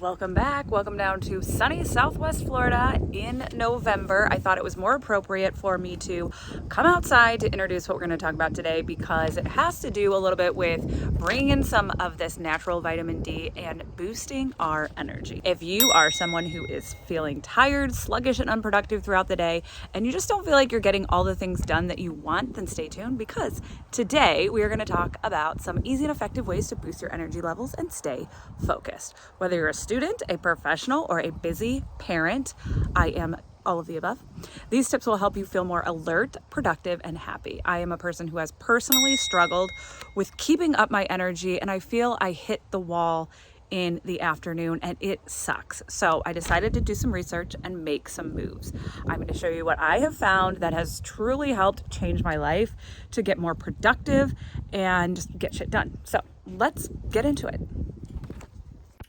Welcome back. Welcome down to sunny Southwest Florida in November. I thought it was more appropriate for me to come outside to introduce what we're going to talk about today because it has to do a little bit with bringing in some of this natural vitamin D and boosting our energy. If you are someone who is feeling tired, sluggish, and unproductive throughout the day, and you just don't feel like you're getting all the things done that you want, then stay tuned because today we are going to talk about some easy and effective ways to boost your energy levels and stay focused. Whether you're a student, a professional, or a busy parent, I am all of the above. These tips will help you feel more alert, productive, and happy. I am a person who has personally struggled with keeping up my energy, and I feel I hit the wall in the afternoon and it sucks. So I decided to do some research and make some moves. I'm going to show you what I have found that has truly helped change my life to get more productive and just get shit done. So let's get into it.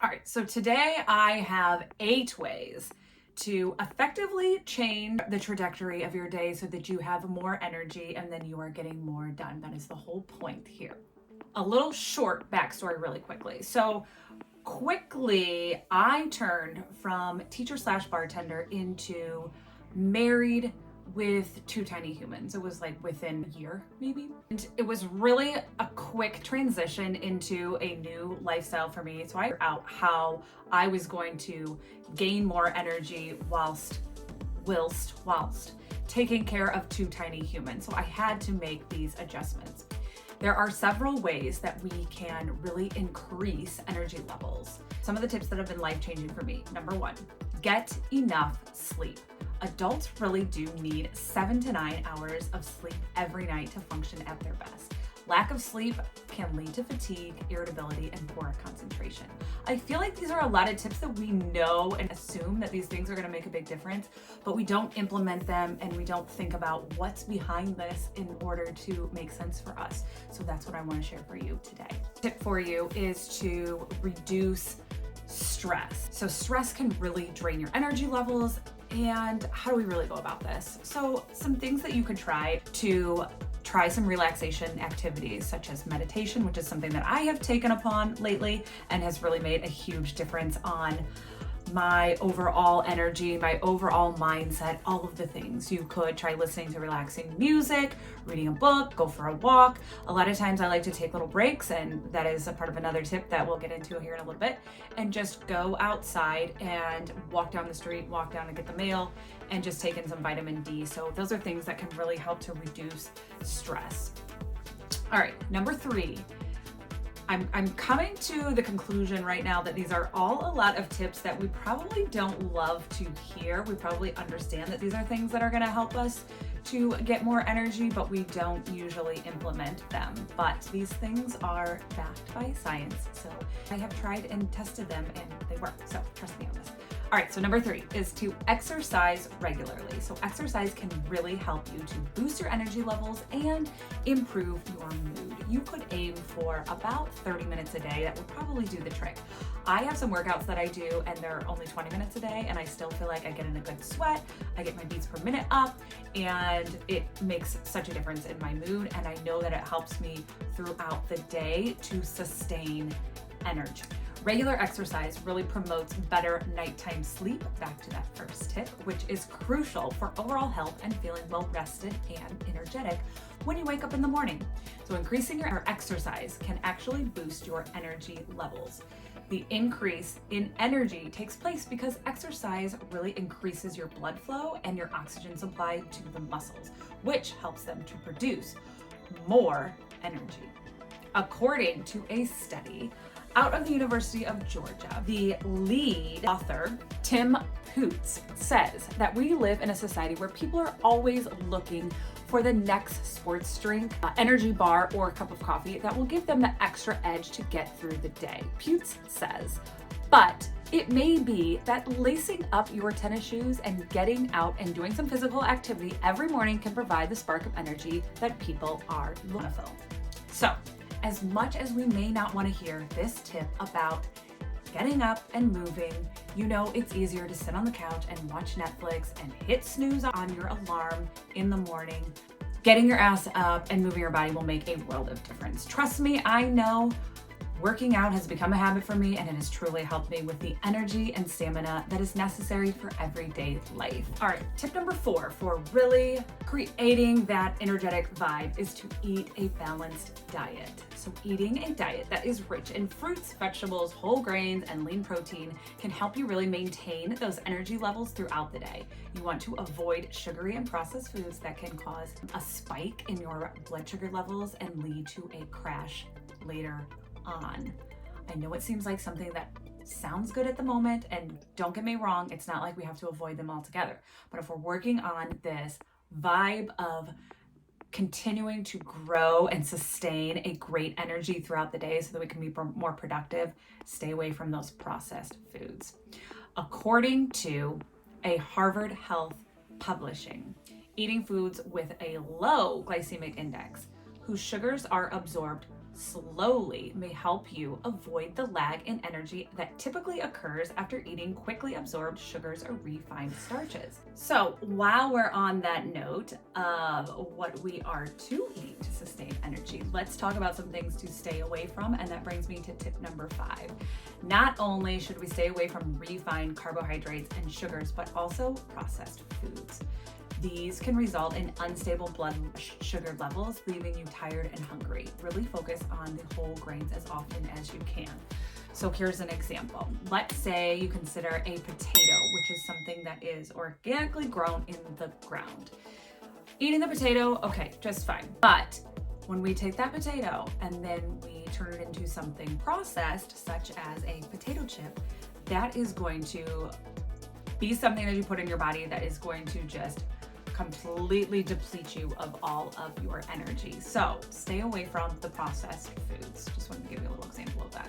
All right, so today I have 8 ways to effectively change the trajectory of your day so that you have more energy and then you are getting more done. That is the whole point here. A little short backstory really quickly. So quickly, I turned from teacher / bartender into married with 2 tiny humans. It was like within a year, maybe. And it was really a quick transition into a new lifestyle for me. So I figured out how I was going to gain more energy whilst taking care of 2 tiny humans. So I had to make these adjustments. There are several ways that we can really increase energy levels. Some of the tips that have been life-changing for me. Number 1, get enough sleep. Adults really do need 7 to 9 hours of sleep every night to function at their best. Lack of sleep can lead to fatigue, irritability, and poor concentration. I feel like these are a lot of tips that we know and assume that these things are going to make a big difference, but we don't implement them and we don't think about what's behind this in order to make sense for us. So that's what I want to share for you today. Tip for you is to reduce stress. So stress can really drain your energy levels. And how do we really go about this? So some things that you could try some relaxation activities such as meditation, which is something that I have taken upon lately and has really made a huge difference on my overall energy, my overall mindset, all of the things. You could try listening to relaxing music, reading a book, go for a walk. A lot of times I like to take little breaks, and that is a part of another tip that we'll get into here in a little bit, and just go outside and walk down the street, walk down and get the mail, and just take in some vitamin D. So those are things that can really help to reduce stress. All right, number 3. I'm coming to the conclusion right now that these are all a lot of tips that we probably don't love to hear. We probably understand that these are things that are going to help us to get more energy, but we don't usually implement them. But these things are backed by science. So I have tried and tested them and they work. So trust me on this. All right, so number 3 is to exercise regularly. So exercise can really help you to boost your energy levels and improve your mood. You could aim for about 30 minutes a day. That would probably do the trick. I have some workouts that I do and they're only 20 minutes a day and I still feel like I get in a good sweat. I get my beats per minute up and it makes such a difference in my mood, and I know that it helps me throughout the day to sustain energy. Regular exercise really promotes better nighttime sleep, back to that first tip, which is crucial for overall health and feeling well rested and energetic when you wake up in the morning. So increasing your exercise can actually boost your energy levels. The increase in energy takes place because exercise really increases your blood flow and your oxygen supply to the muscles, which helps them to produce more energy. According to a study out of the University of Georgia, the lead author, Tim Poots, says that we live in a society where people are always looking for the next sports drink, energy bar, or cup of coffee that will give them the extra edge to get through the day. Poots says, but it may be that lacing up your tennis shoes and getting out and doing some physical activity every morning can provide the spark of energy that people are looking for. So, as much as we may not want to hear this tip about getting up and moving, you know it's easier to sit on the couch and watch Netflix and hit snooze on your alarm in the morning. Getting your ass up and moving your body will make a world of difference. Trust me, I know Working out has become a habit for me, and it has truly helped me with the energy and stamina that is necessary for everyday life. All right, tip number 4 for really creating that energetic vibe is to eat a balanced diet. So eating a diet that is rich in fruits, vegetables, whole grains, and lean protein can help you really maintain those energy levels throughout the day. You want to avoid sugary and processed foods that can cause a spike in your blood sugar levels and lead to a crash later on. I know it seems like something that sounds good at the moment, and don't get me wrong, it's not like we have to avoid them altogether. But if we're working on this vibe of continuing to grow and sustain a great energy throughout the day so that we can be more productive, stay away from those processed foods. According to a Harvard Health publishing, eating foods with a low glycemic index, whose sugars are absorbed slowly, may help you avoid the lag in energy that typically occurs after eating quickly absorbed sugars or refined starches. So while we're on that note of what we are to eat to sustain energy, let's talk about some things to stay away from, and that brings me to tip number 5. Not only should we stay away from refined carbohydrates and sugars, but also processed foods. These can result in unstable blood sugar levels, leaving you tired and hungry. Really focus on the whole grains as often as you can. So here's an example. Let's say you consider a potato, which is something that is organically grown in the ground. Eating the potato, okay, just fine. But when we take that potato and then we turn it into something processed, such as a potato chip, that is going to be something that you put in your body that is going to just completely deplete you of all of your energy. So stay away from the processed foods. Just wanted to give you a little example of that.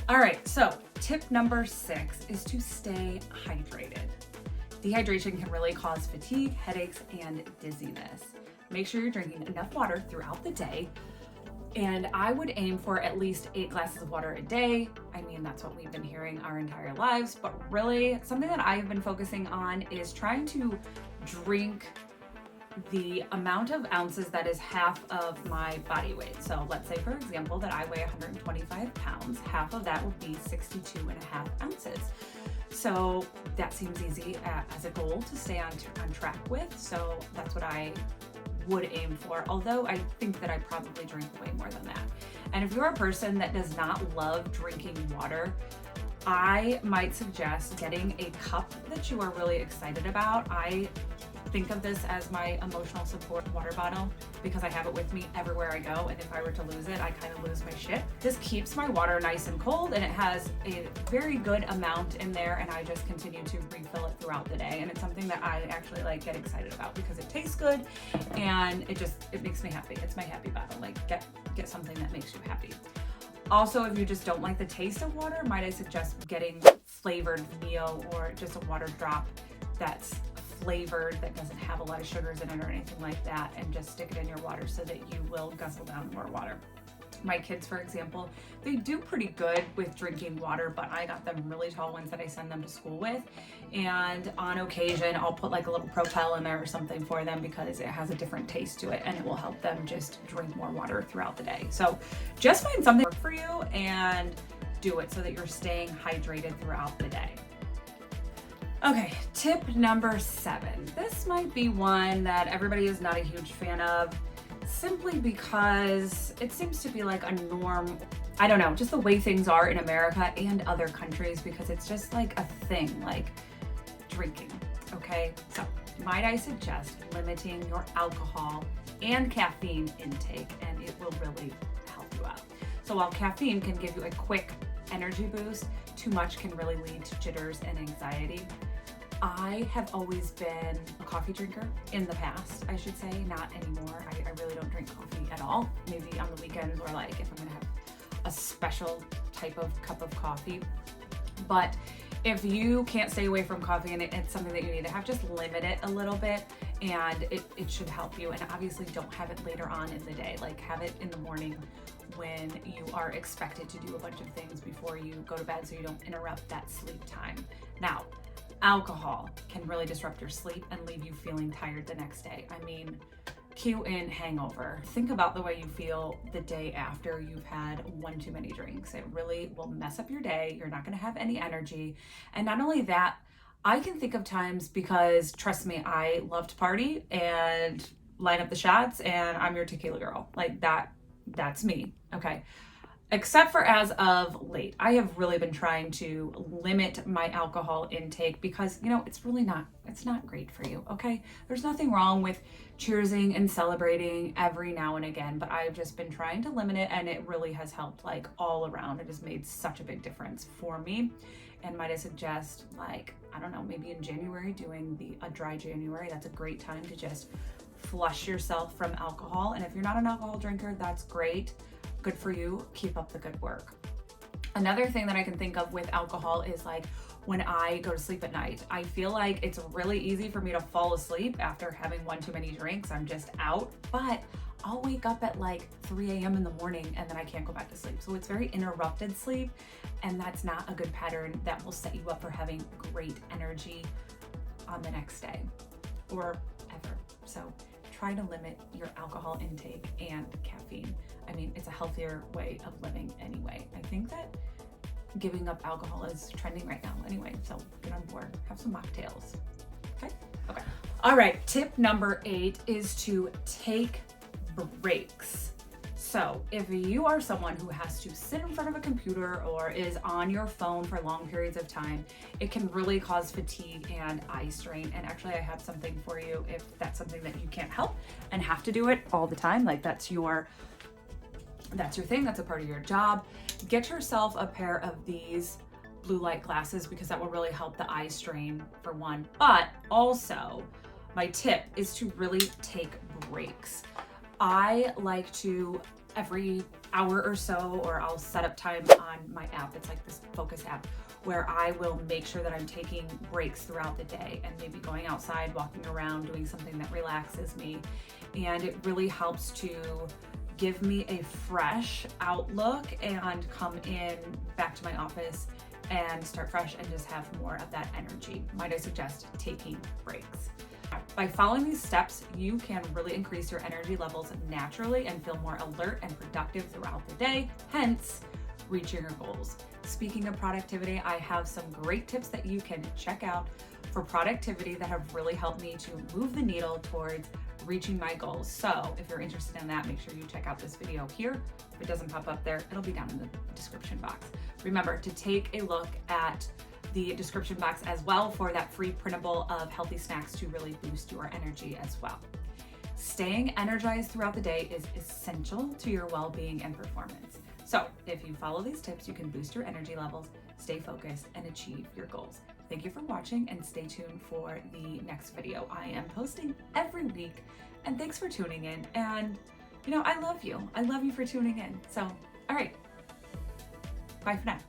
All right, so tip number 6 is to stay hydrated. Dehydration can really cause fatigue, headaches, and dizziness. Make sure you're drinking enough water throughout the day. And I would aim for at least 8 glasses of water a day. I mean, that's what we've been hearing our entire lives, but really something that I've been focusing on is trying to drink the amount of ounces that is half of my body weight. So let's say, for example, that I weigh 125 pounds. Half of that would be 62.5 ounces. So that seems easy as a goal to stay on track with. So that's what I would aim for, although I think that I probably drink way more than that. And if you're a person that does not love drinking water, I might suggest getting a cup that you are really excited about. I think of this as my emotional support water bottle because I have it with me everywhere I go, and if I were to lose it, I kind of lose my shit. This keeps my water nice and cold, and it has a very good amount in there, and I just continue to refill it throughout the day. And it's something that I actually like get excited about because it tastes good and it makes me happy. It's my happy bottle. Like get something that makes you happy. Also, if you just don't like the taste of water, might I suggest getting flavored Neo or just a water drop that's flavored, that doesn't have a lot of sugars in it or anything like that, and just stick it in your water so that you will guzzle down more water. My kids, for example, they do pretty good with drinking water, but I got them really tall ones that I send them to school with, and on occasion I'll put like a little Propel in there or something for them because it has a different taste to it and it will help them just drink more water throughout the day. So just find something that works for you and do it so that you're staying hydrated throughout the day. Okay, tip number 7. This might be one that everybody is not a huge fan of, simply because it seems to be like a norm. I don't know, just the way things are in America and other countries, because it's just like a thing, like drinking, okay? So might I suggest limiting your alcohol and caffeine intake, and it will really help you out. So while caffeine can give you a quick energy boost, too much can really lead to jitters and anxiety. I have always been a coffee drinker in the past, I should say, not anymore. I really don't drink coffee at all. Maybe on the weekends or like if I'm gonna have a special type of cup of coffee. But if you can't stay away from coffee and it's something that you need to have, just limit it a little bit and it should help you. And obviously don't have it later on in the day, like have it in the morning when you are expected to do a bunch of things before you go to bed so you don't interrupt that sleep time. Now, alcohol can really disrupt your sleep and leave you feeling tired the next day. I mean, Cue in hangover. Think about the way you feel the day after you've had one too many drinks. It really will mess up your day. You're not going to have any energy. And not only that, I can think of times, because trust me, I love to party and line up the shots, and I'm your tequila girl. Like that's me. Okay. Except for as of late, I have really been trying to limit my alcohol intake because, it's not great for you, okay? There's nothing wrong with cheersing and celebrating every now and again, but I've just been trying to limit it, and it really has helped, like, all around. It has made such a big difference for me. And might I suggest, like, I don't know, maybe in January doing a dry January. That's a great time to just flush yourself from alcohol. And if you're not an alcohol drinker, that's great. Good for you. Keep up the good work. Another thing that I can think of with alcohol is, like, when I go to sleep at night, I feel like it's really easy for me to fall asleep after having one too many drinks. I'm just out, but I'll wake up at like 3 a.m. in the morning and then I can't go back to sleep. So it's very interrupted sleep, and that's not a good pattern that will set you up for having great energy on the next day or ever. So try to limit your alcohol intake and caffeine. I mean, it's a healthier way of living anyway. I think that giving up alcohol is trending right now anyway, so get on board. Have some mocktails. Okay. All right, tip number 8 is to take breaks. So if you are someone who has to sit in front of a computer or is on your phone for long periods of time, it can really cause fatigue and eye strain. And actually, I have something for you if that's something that you can't help and have to do it all the time. Like that's your thing, that's a part of your job. Get yourself a pair of these blue light glasses, because that will really help the eye strain for one. But also, my tip is to really take breaks. I like to, every hour or so, or I'll set up time on my app, it's like this focus app, where I will make sure that I'm taking breaks throughout the day and maybe going outside, walking around, doing something that relaxes me. And it really helps to give me a fresh outlook and come in back to my office and start fresh and just have more of that energy. Might I suggest taking breaks? By following these steps, you can really increase your energy levels naturally and feel more alert and productive throughout the day, hence reaching your goals. Speaking of productivity, I have some great tips that you can check out for productivity that have really helped me to move the needle towards reaching my goals. So if you're interested in that, make sure you check out this video here. If it doesn't pop up there, it'll be down in the description box. Remember to take a look at the description box as well for that free printable of healthy snacks to really boost your energy as well. Staying energized throughout the day is essential to your well-being and performance. So if you follow these tips, you can boost your energy levels, stay focused, and achieve your goals. Thank you for watching, and stay tuned for the next video. I am posting every week, and thanks for tuning in. And I love you. I love you for tuning in. So, all right. Bye for now.